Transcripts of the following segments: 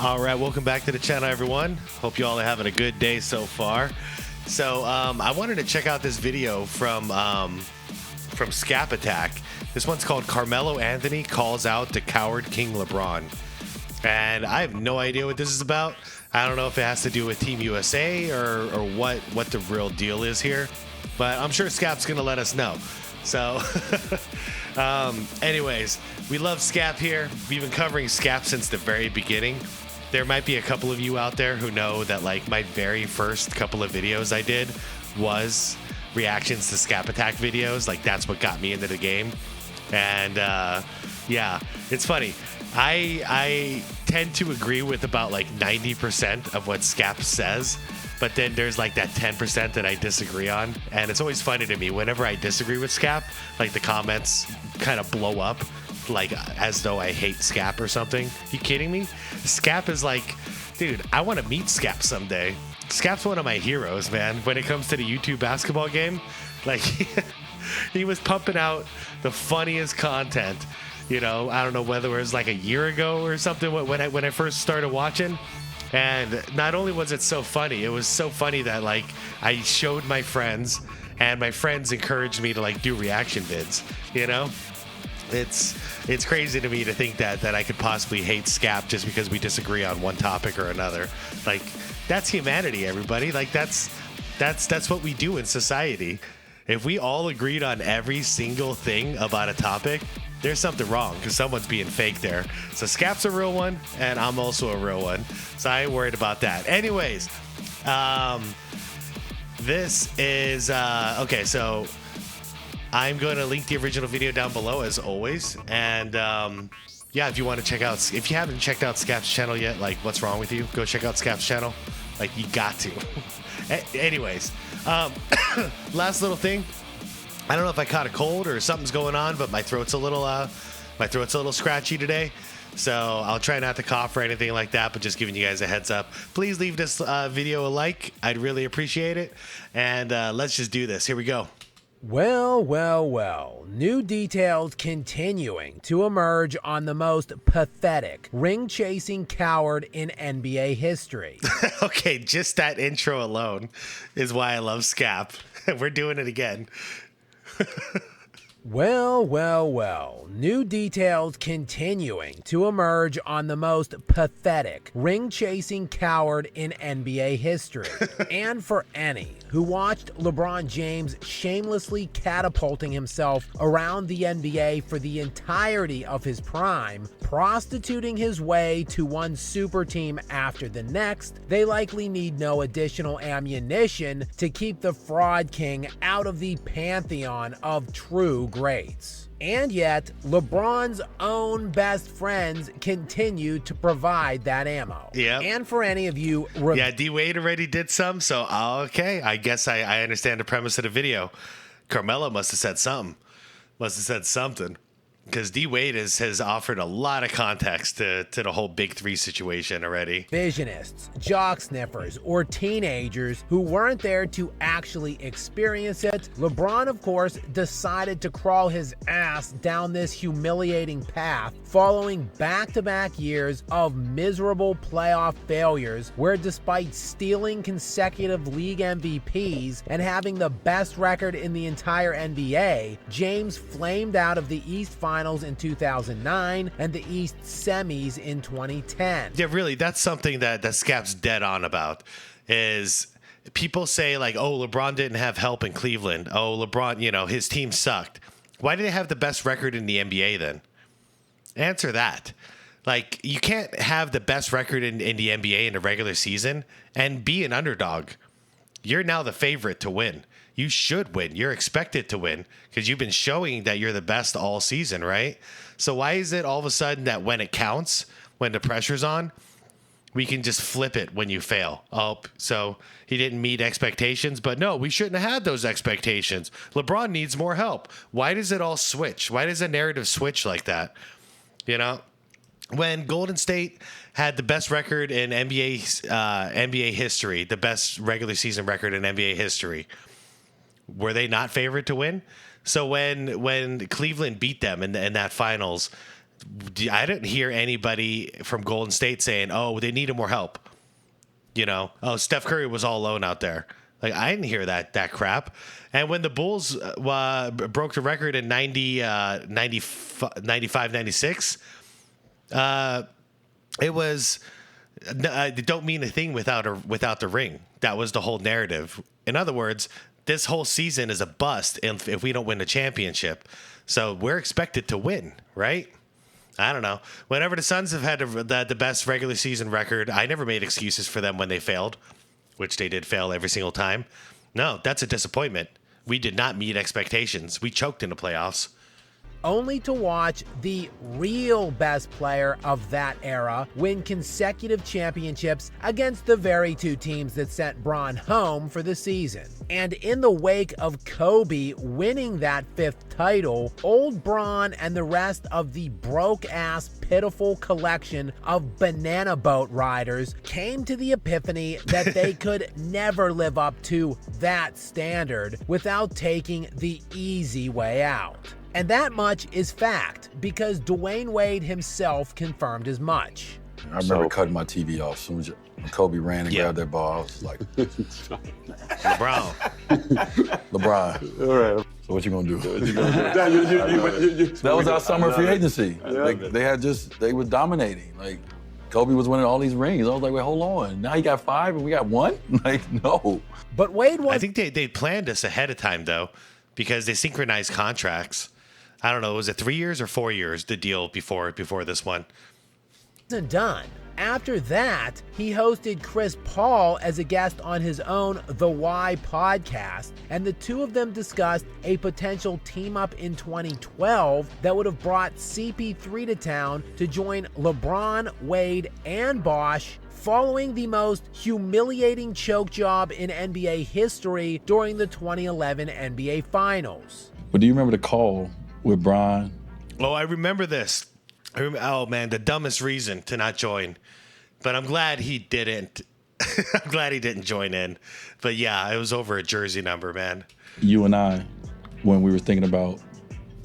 All right, welcome back to the channel, everyone. Hope you all are having a good day so far. So I wanted to check out this video from Scap Attack. This one's called Carmelo Anthony Calls Out the Coward King Lebron. And I have no idea what this is about. I don't know if it has to do with Team USA or what the real deal is here. But I'm sure Scap's going to let us know. So anyways, we love Scap here. We've been covering Scap since the very beginning. There might be a couple of you out there who know that like my very first couple of videos I did was reactions to Scap Attack videos. Like that's what got me into the game. And yeah, it's funny. I tend to agree with about like 90% of what Scap says, but then there's like that 10% that I disagree on. And it's always funny to me whenever I disagree with Scap, like the comments kind of blow up like as though I hate Scap or something. You kidding me? Scap is like, dude, I want to meet Scap someday. Scap's one of my heroes, man. When it comes to the YouTube basketball game, like he was pumping out the funniest content. You know, I don't know whether it was like a year ago or something when I first started watching. And not only was it so funny, it was so funny that like I showed my friends, and my friends encouraged me to like do reaction vids. You know, it's crazy to me to think that I could possibly hate Scap just because we disagree on one topic or another. Like that's humanity, everybody. Like that's what we do in society. If we all agreed on every single thing about a topic, there's something wrong because someone's being fake there. So Scap's a real one, and I'm also a real one. So I ain't worried about that. Anyways, this is okay. So I'm going to link the original video down below as always. And yeah, if you want to check out, if you haven't checked out Scap's channel yet, like what's wrong with you? Go check out Scap's channel. Like you got to. Anyways, last little thing. I don't know if I caught a cold or something's going on, but my throat's a little scratchy today. So I'll try not to cough or anything like that, but just giving you guys a heads up. Please leave this video a like. I'd really appreciate it. And let's just do this. Here we go. Well, new details continuing to emerge on the most pathetic ring-chasing coward in NBA history. Okay, just that intro alone is why I love Scap. We're doing it again. Well, new details continuing to emerge on the most pathetic ring-chasing coward in NBA history. And for any who watched LeBron James shamelessly catapulting himself around the NBA for the entirety of his prime, prostituting his way to one super team after the next, they likely need no additional ammunition to keep the fraud king out of the pantheon of true greats. And yet, LeBron's own best friends continue to provide that ammo. Yeah. And for any of you... Yeah, D-Wade already did some, so okay. I guess I understand the premise of the video. Carmelo must have said something. Because D-Wade has offered a lot of context to the whole Big Three situation already. Visionists, jock sniffers, or teenagers who weren't there to actually experience it, LeBron, of course, decided to crawl his ass down this humiliating path following back-to-back years of miserable playoff failures where despite stealing consecutive league MVPs and having the best record in the entire NBA, James flamed out of the East Finals in 2009 and the East semis in 2010. Yeah, really, that's something that Scap's dead on about. Is people say like, oh, LeBron didn't have help in Cleveland. Oh, LeBron, you know, his team sucked. Why do they have the best record in the NBA then? Answer that. Like, you can't have the best record in the NBA in the regular season and be an underdog. You're now the favorite to win. You should win. You're expected to win because you've been showing that you're the best all season, right? So why is it all of a sudden that when it counts, when the pressure's on, we can just flip it when you fail? Oh, so he didn't meet expectations, but no, we shouldn't have had those expectations. LeBron needs more help. Why does it all switch? Why does the narrative switch like that? You know? When Golden State had the best record in NBA history, the best regular season record in NBA history, were they not favored to win? So when Cleveland beat them in that finals, I didn't hear anybody from Golden State saying, "Oh, they needed more help." Oh, Steph Curry was all alone out there. Like, I didn't hear that crap. And when the Bulls broke the record in 95, 96, it was they don't mean a thing without the ring. That was the whole narrative. In other words, this whole season is a bust if we don't win the championship. So we're expected to win, right? I don't know. Whenever the Suns have had the best regular season record, I never made excuses for them when they failed, which they did fail every single time. No, that's a disappointment. We did not meet expectations. We choked in the playoffs. Only to watch the real best player of that era win consecutive championships against the very two teams that sent Bron home for the season. And in the wake of Kobe winning that fifth title, old Bron and the rest of the broke-ass pitiful collection of banana boat riders came to the epiphany that they could never live up to that standard without taking the easy way out. And that much is fact, because Dwayne Wade himself confirmed as much. I remember cutting my TV off as soon as Kobe ran and grabbed that ball. I was like, LeBron. LeBron. All right. So what you gonna do? That That was our summer free agency. They were dominating. Like, Kobe was winning all these rings. I was like, wait, hold on. Now he got 5 and we got 1? Like, no. But Wade was... I think they planned this ahead of time, though, because they synchronized contracts. I don't know, was it 3 years or 4 years, the deal before this one? Wasn't done. After that, he hosted Chris Paul as a guest on his own The Why podcast, and the two of them discussed a potential team-up in 2012 that would have brought CP3 to town to join LeBron, Wade, and Bosh following the most humiliating choke job in NBA history during the 2011 NBA Finals. But do you remember the call with Bron? Oh, I remember this. Oh, man, the dumbest reason to not join. But I'm glad he didn't. I'm glad he didn't join in. But, yeah, it was over a jersey number, man. You and I, when we were thinking about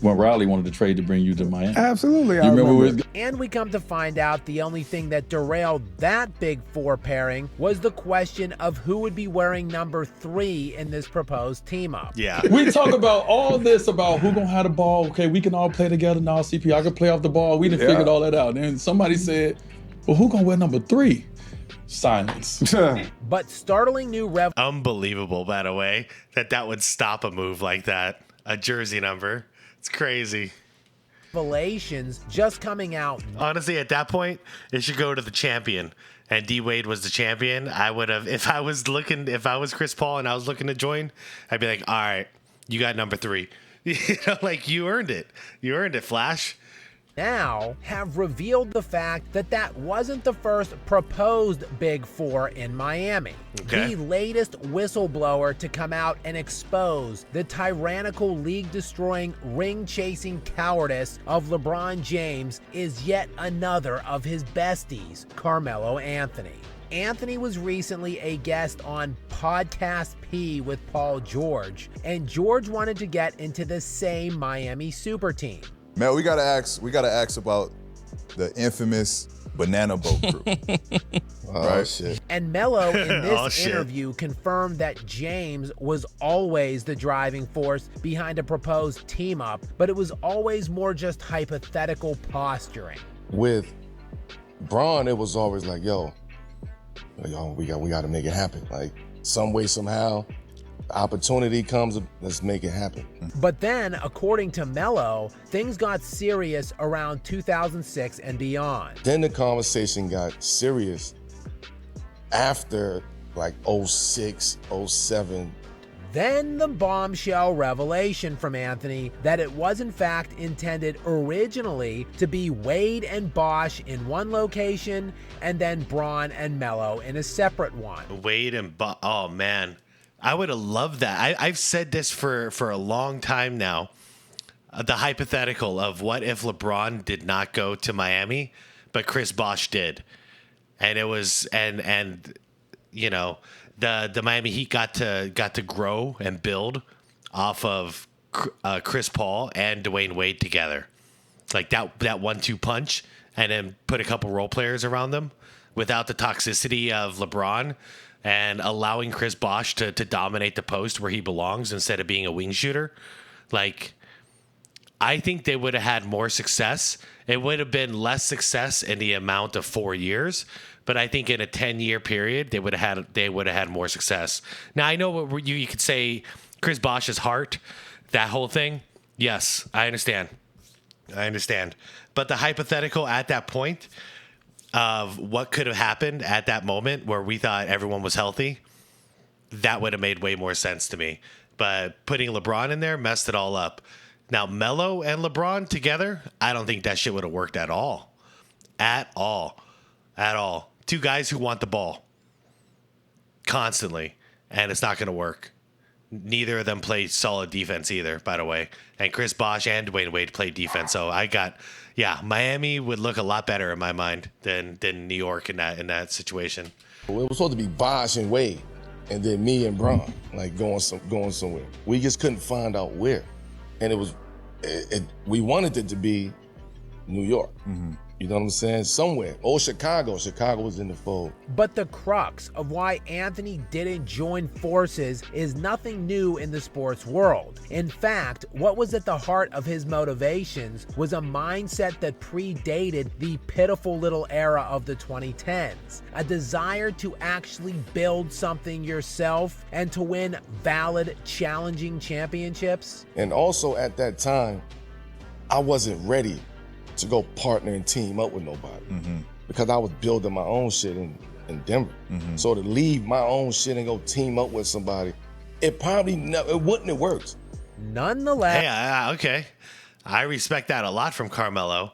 when Riley wanted to trade to bring you to Miami. Absolutely. You remember? And we come to find out the only thing that derailed that big four pairing was the question of who would be wearing number 3 in this proposed team-up. Yeah. We talk about all this about who gonna have the ball. Okay, we can all play together now. CP, I can play off the ball. We done figured all that out. And somebody said, well, who gonna wear number 3? Silence. But startling new Unbelievable, by the way, that would stop a move like that. A jersey number. It's crazy. Revelations just coming out. Honestly, at that point, it should go to the champion. And D Wade was the champion. I would have, if I was Chris Paul and I was looking to join, I'd be like, all right, you got number 3. Like, you earned it. You earned it, Flash. Now have revealed the fact that wasn't the first proposed Big Four in Miami. Okay. The latest whistleblower to come out and expose the tyrannical, league-destroying, ring-chasing cowardice of LeBron James is yet another of his besties, Carmelo Anthony. Anthony was recently a guest on Podcast P with Paul George, and George wanted to get into the same Miami super team. Man, we gotta ask about the infamous banana boat crew. Right? Shit. And Melo in this Shit. interview confirmed that James was always the driving force behind a proposed team up, but it was always more just hypothetical posturing. With Bron, it was always like, yo, we got to make it happen. Like, some way, somehow, opportunity comes, let's make it happen. But then, according to Melo, things got serious around 2006 and beyond. Then the conversation got serious after like 06, 07. Then the bombshell revelation from Anthony that it was in fact intended originally to be Wade and Bosh in one location and then Bron and Melo in a separate one. Wade and oh man, I would have loved that. I've said this for a long time now. The hypothetical of what if LeBron did not go to Miami, but Chris Bosh did, and it was and you know. The Miami Heat got to grow and build off of Chris Paul and Dwayne Wade together. like that 1-2 punch, and then put a couple role players around them without the toxicity of LeBron and allowing Chris Bosh to dominate the post where he belongs instead of being a wing shooter. Like, I think they would have had more success. It would have been less success in the amount of 4 years, but I think in a 10-year period they would have had more success. Now I know what you could say, Chris Bosh's heart, that whole thing. Yes, I understand. But the hypothetical at that point of what could have happened at that moment where we thought everyone was healthy, that would have made way more sense to me. But putting LeBron in there messed it all up. Now, Melo and LeBron together, I don't think that shit would have worked at all. At all. Two guys who want the ball constantly, and it's not going to work. Neither of them play solid defense either, by the way. And Chris Bosh and Dwayne Wade played defense. So Miami would look a lot better in my mind than New York in that situation. It was supposed to be Bosh and Wade, and then me and Bron, like going somewhere. We just couldn't find out where. And we wanted it to be New York. Mm-hmm. You know what I'm saying? Somewhere. Oh, Chicago. Chicago was in the fold. But the crux of why Anthony didn't join forces is nothing new in the sports world. In fact, what was at the heart of his motivations was a mindset that predated the pitiful little era of the 2010s. A desire to actually build something yourself and to win valid, challenging championships. And also at that time, I wasn't ready to go partner and team up with nobody because I was building my own shit in Denver. Mm-hmm. So to leave my own shit and go team up with somebody, it wouldn't have worked. Nonetheless. Hey, okay. I respect that a lot from Carmelo.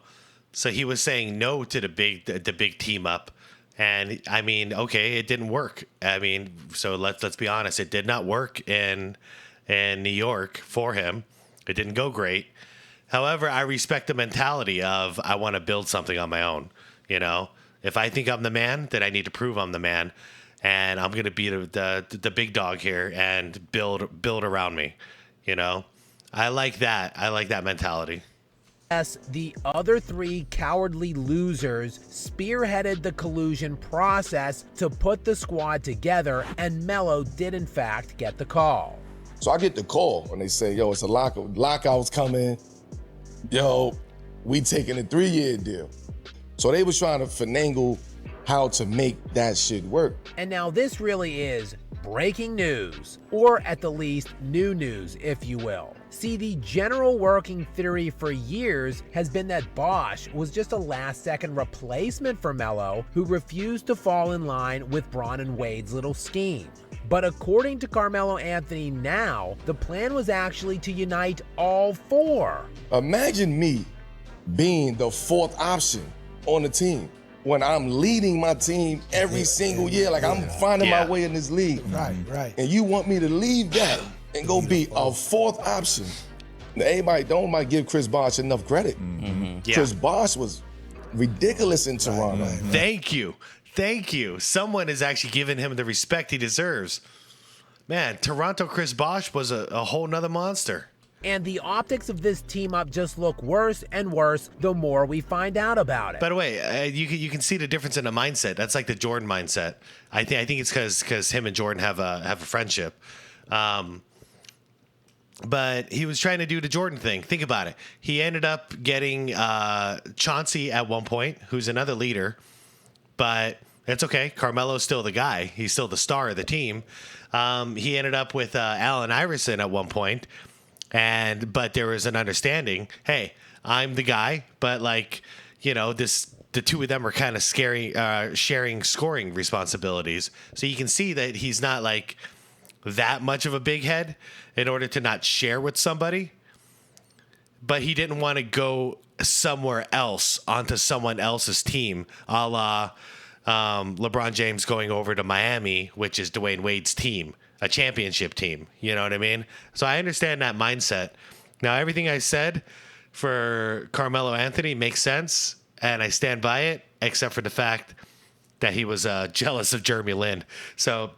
So he was saying no to the big team up. And I mean, okay, it didn't work. I mean, so let's be honest, it did not work in New York for him. It didn't go great. However, I respect the mentality of I want to build something on my own. You know, if I think I'm the man, then I need to prove I'm the man, and I'm going to be the big dog here and build around me. You know, I like that. I like that mentality. Yes, the other three cowardly losers spearheaded the collusion process to put the squad together, and Melo did in fact get the call. So I get the call when they say, "Yo, it's a lockout's coming. Yo, we taking a 3-year deal." So they was trying to finagle how to make that shit work. And now this really is breaking news, or at the least new news, if you will. See, the general working theory for years has been that Bosh was just a last-second replacement for Melo, who refused to fall in line with Bron and Wade's little scheme. But according to Carmelo Anthony now, the plan was actually to unite all four. Imagine me being the fourth option on the team when I'm leading my team every single year. Like I'm finding my way in this league. Right. And you want me to leave that and go be a fourth option. Now, everybody don't give Chris Bosh enough credit. Mm-hmm. Yeah. Chris Bosh was ridiculous in Toronto. Right. Thank you. Someone is actually giving him the respect he deserves. Man, Toronto Chris Bosh was a whole nother monster. And the optics of this team up just look worse and worse the more we find out about it. By the way, you can see the difference in the mindset. That's like the Jordan mindset. I think it's because him and Jordan have a friendship. But he was trying to do the Jordan thing. Think about it. He ended up getting Chauncey at one point, who's another leader. But it's okay. Carmelo's still the guy. He's still the star of the team. He ended up with Allen Iverson at one point. But there was an understanding. Hey, I'm the guy, but the two of them are kind of sharing scoring responsibilities. So you can see that he's not like that much of a big head in order to not share with somebody. But he didn't want to go somewhere else onto someone else's team, a la LeBron James going over to Miami, which is Dwayne Wade's team, a championship team. You know what I mean? So I understand that mindset. Now, everything I said for Carmelo Anthony makes sense, and I stand by it, except for the fact that he was jealous of Jeremy Lin. So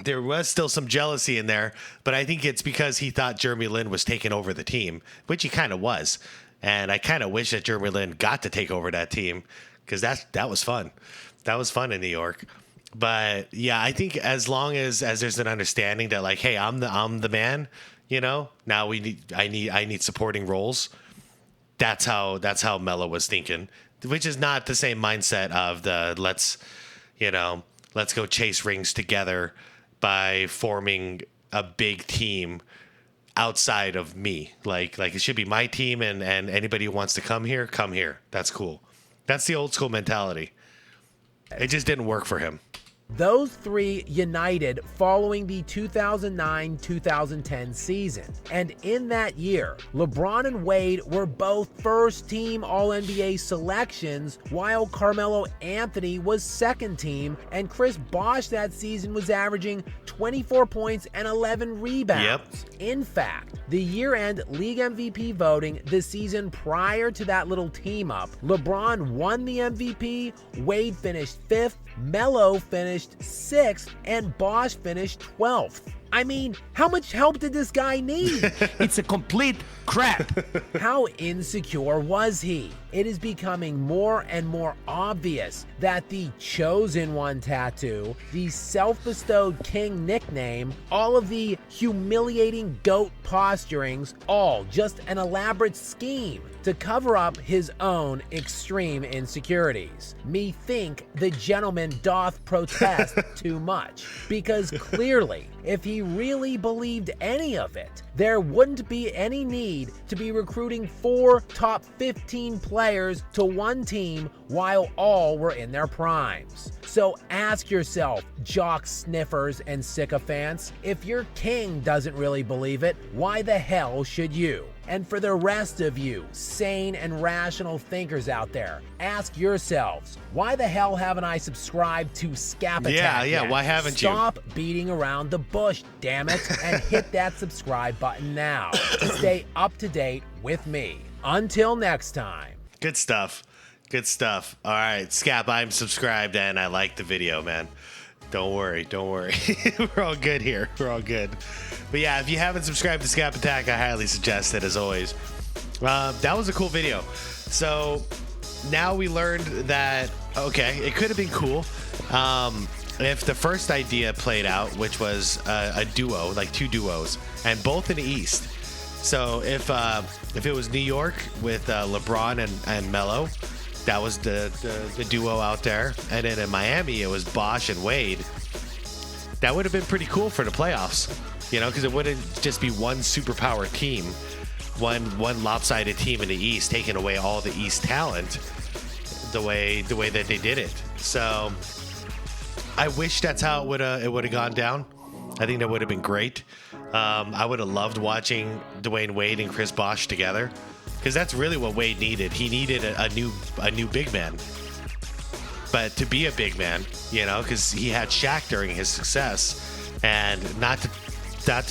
there was still some jealousy in there, but I think it's because he thought Jeremy Lin was taking over the team, which he kind of was. And I kind of wish that Jeremy Lin got to take over that team because that was fun. That was fun in New York. But yeah, I think as long as there's an understanding that like, hey, I'm the man, you know, now I need supporting roles. That's how Melo was thinking, which is not the same mindset of the let's go chase rings together by forming a big team outside of me. Like it should be my team and anybody who wants to come here. That's cool. That's the old school mentality. It just didn't work for him. Those three united following the 2009-2010 season. And in that year, LeBron and Wade were both first-team All-NBA selections, while Carmelo Anthony was second-team, and Chris Bosh that season was averaging 24 points and 11 rebounds. Yep. In fact, the year-end league MVP voting the season prior to that little team-up, LeBron won the MVP, Wade finished 5th, Melo finished 6th, and Bosh finished 12th. I mean, how much help did this guy need? It's a complete crap. How insecure was he? It is becoming more and more obvious that the Chosen One tattoo, the self-bestowed king nickname, all of the humiliating GOAT posturings, all just an elaborate scheme to cover up his own extreme insecurities. Methink the gentleman doth protest too much, because clearly, if he really believed any of it, there wouldn't be any need to be recruiting 4 top 15 players to one team while all were in their primes. So ask yourself, jock sniffers and sycophants, if your king doesn't really believe it, why the hell should you? And for the rest of you, sane and rational thinkers out there, ask yourselves, why the hell haven't I subscribed to Scap Attack Yeah, yet? why haven't you? Stop beating around the bush, damn it, and hit that subscribe button now to stay up to date with me. Until next time. Good stuff. Good stuff. All right, Scap, I'm subscribed and I like the video, man. Don't worry. We're all good here. We're all good. But yeah, if you haven't subscribed to Scap Attack, I highly suggest it as always. That was a cool video. So now we learned that, okay, it could have been cool if the first idea played out, which was a duo, like 2 duos, and both in the East. So if it was New York with LeBron and Melo, that was the duo out there. And then in Miami, it was Bosh and Wade. That would have been pretty cool for the playoffs, you know, because it wouldn't just be one superpower team, one lopsided team in the East taking away all the East talent the way that they did it. So I wish that's how it would have gone down. I think that would have been great. I would have loved watching Dwayne Wade and Chris Bosh together, because that's really what Wade needed. He needed a new big man. But to be a big man, you know, because he had Shaq during his success, and not to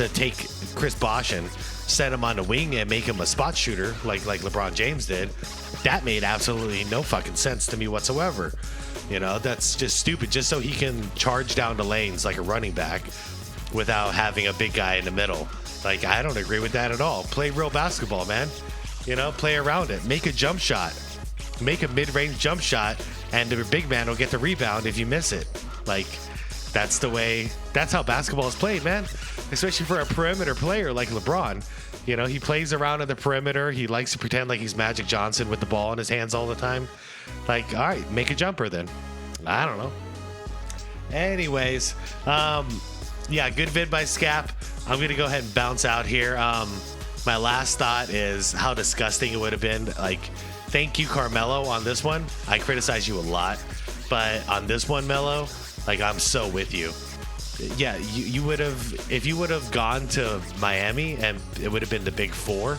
take Chris Bosh and set him on the wing and make him a spot shooter like LeBron James did, that made absolutely no fucking sense to me whatsoever. You know, that's just stupid, just so he can charge down the lanes like a running back without having a big guy in the middle. Like, I don't agree with that at all. Play real basketball, man. You know, play around it. Make a jump shot. Make a mid-range jump shot, and the big man will get the rebound if you miss it. Like, that's how basketball is played, man. Especially for a perimeter player like LeBron. You know, he plays around on the perimeter. He likes to pretend like he's Magic Johnson with the ball in his hands all the time. Like, all right, make a jumper then. I don't know. Anyways, yeah, good vid by Scap. I'm going to go ahead and bounce out here. My last thought is how disgusting it would have been. Like, thank you, Carmelo, on this one. I criticize you a lot, but on this one, Melo, like, I'm so with you. Yeah, you would have, if you would have gone to Miami and it would have been the Big Four.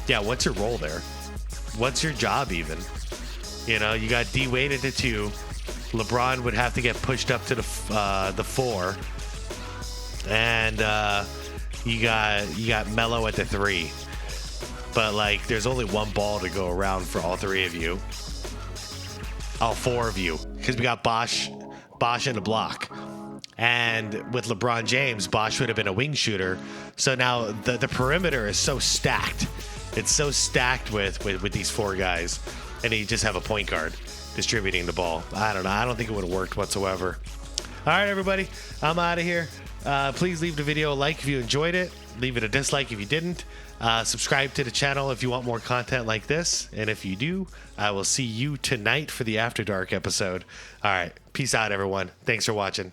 Yeah, what's your role there? What's your job even? You know, you got D Wade at the 2. LeBron would have to get pushed up to the 4, and you got Melo at the 3. But like, there's only one ball to go around for all 3 of you, all 4 of you, because we got Bosh in the block. And with LeBron James, Bosh would have been a wing shooter. So now the perimeter is so stacked. It's so stacked with these 4 guys, and you just have a point guard distributing the ball. I don't know. I don't think it would have worked whatsoever. All right, everybody, I'm out of here. Please leave the video a like if you enjoyed it. Leave it a dislike if you didn't. Subscribe to the channel if you want more content like this. And if you do, I will see you tonight for the After Dark episode. All right. Peace out, everyone. Thanks for watching.